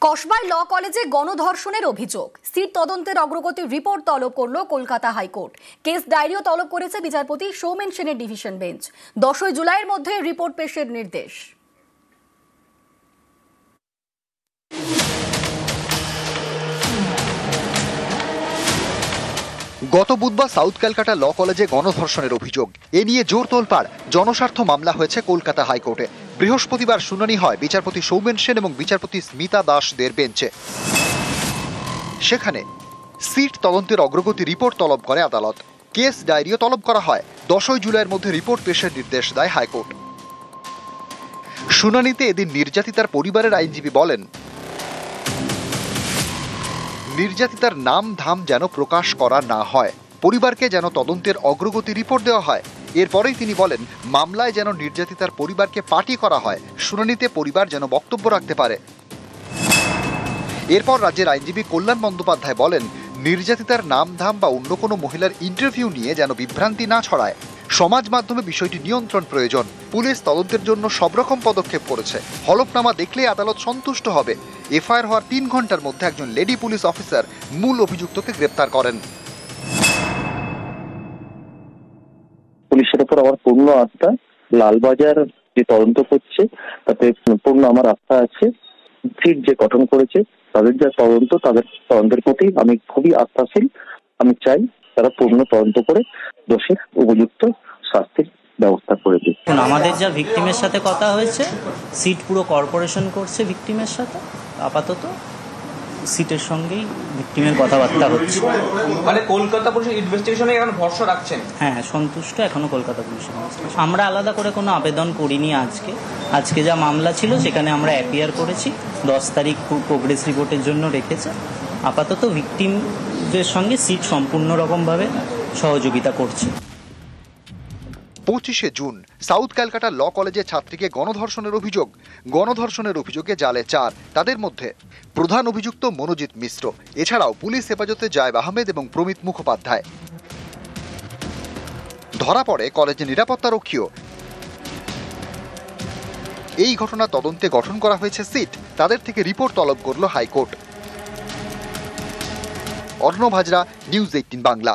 কসবায় ল কলেজে গণধর্ষণের অভিযোগ, সিট তদন্তের অগ্রগতির রিপোর্ট তলব করল কলকাতা হাইকোর্ট। কেস ডায়েরিও তলব করেছে বিচারপতি সৌমেন সেনের ডিভিশন বেঞ্চ। 10 জুলাইয়ের মধ্যে রিপোর্ট পেশের নির্দেশ। গত বুধবার সাউথ ক্যালকাটা ল কলেজে গণধর্ষণের অভিযোগ, এ নিয়ে জোর তোলপাড় জনস্বার্থ মামলা হয়েছে কলকাতা হাইকোর্টে। বৃহস্পতিবার শুনানি হয় বিচারপতি সৌমেন সেন এবং বিচারপতি স্মিতা দাসদের বেঞ্চে। সেখানে সিট তদন্তের অগ্রগতি রিপোর্ট তলব করে আদালত। কেস ডায়েরিও তলব করা হয়। 10 জুলাইয়ের মধ্যে রিপোর্ট পেশের নির্দেশ দেয় হাইকোর্ট। শুনানিতে এদিন নির্যাতিতার পরিবারের আইনজীবী বলেন, নির্যাতিতার নাম ধাম যেন প্রকাশ করা না হয়, পরিবারকে যেন তদন্তের অগ্রগতি রিপোর্ট দেওয়া হয়। এরপরেই তিনি বলেন, মামলায় যেন নির্যাতিতার পরিবারকে পার্টি করা হয়, শুনানিতে পরিবার যেন বক্তব্য রাখতে পারে। এরপর রাজ্যের আইনজীবী কল্যাণ বন্দ্যোপাধ্যায় বলেন, নির্যাতিতার নাম ধাম বা অন্য কোনো মহিলার ইন্টারভিউ নিয়ে যেন বিভ্রান্তি না ছড়ায়। সমাজ মাধ্যমে বিষয়টি নিয়ন্ত্রণ প্রয়োজন। পুলিশ তদন্তের জন্য সব রকম পদক্ষেপ করেছে। হলফনামা দেখলে আদালত সন্তুষ্ট হবে। এফআইআর হওয়ার 3 ঘন্টার মধ্যে একজন লেডি পুলিশ অফিসার মূল অভিযুক্তকে গ্রেপ্তার করেন। পুলিশের উপর আমার পূর্ণ আস্থা। লালবাজার যে তদন্ত করছে তাতে পূর্ণ আমার আস্থা আছে। সিট যে গঠন করেছে তাদের যা তদন্ত, তাদের তদন্তের প্রতি আমি খুবই আস্থাশীল। আমি চাই তারা পূর্ণ তদন্ত করে দোষীর উপযুক্ত শাস্তির ব্যবস্থা করে দিক। আমাদের যা ভিকটিমের সাথে কথা হয়েছে, সিট পুরো কর্পোরেশন করছে ভিকটিমের সাথে। আপাতত সিটের সঙ্গেই ভিকটিমের কথাবার্তা হচ্ছে। মানে কলকাতা পুলিশ ইনভেস্টিগেশনে এখন ভরসা রাখছেন? হ্যাঁ, সন্তুষ্ট এখনো কলকাতা পুলিশ। আমরা আলাদা করে কোনো আবেদন করিনি। আজকে যা মামলা ছিল সেখানে আমরা অ্যাপিয়ার করেছি। 10 তারিখ প্রোগ্রেস রিপোর্টের জন্য রেখেছে। আপাতত ভিকটিমদের সঙ্গে সিট সম্পূর্ণ রকমভাবে সহযোগিতা করছে। 25 জুন সাউথ ক্যালকাটা ল কলেজে ছাত্রীকে গণধর্ষণের অভিযোগ। গণধর্ষণের অভিযোগে জালে 4। তাদের মধ্যে প্রধান অভিযুক্ত মনোজিৎ মিশ্র, এছাড়াও পুলিশ হেফাজতে জায়েব আহমেদ এবং প্রমিত মুখোপাধ্যায়। ধরা পড়ে কলেজে নিরাপত্তারক্ষীও। এই ঘটনা তদন্তে গঠন করা হয়েছে সিট। তাদের থেকে রিপোর্ট তলব করল হাইকোর্ট। অর্ণব হাজরা, নিউজ 18 বাংলা।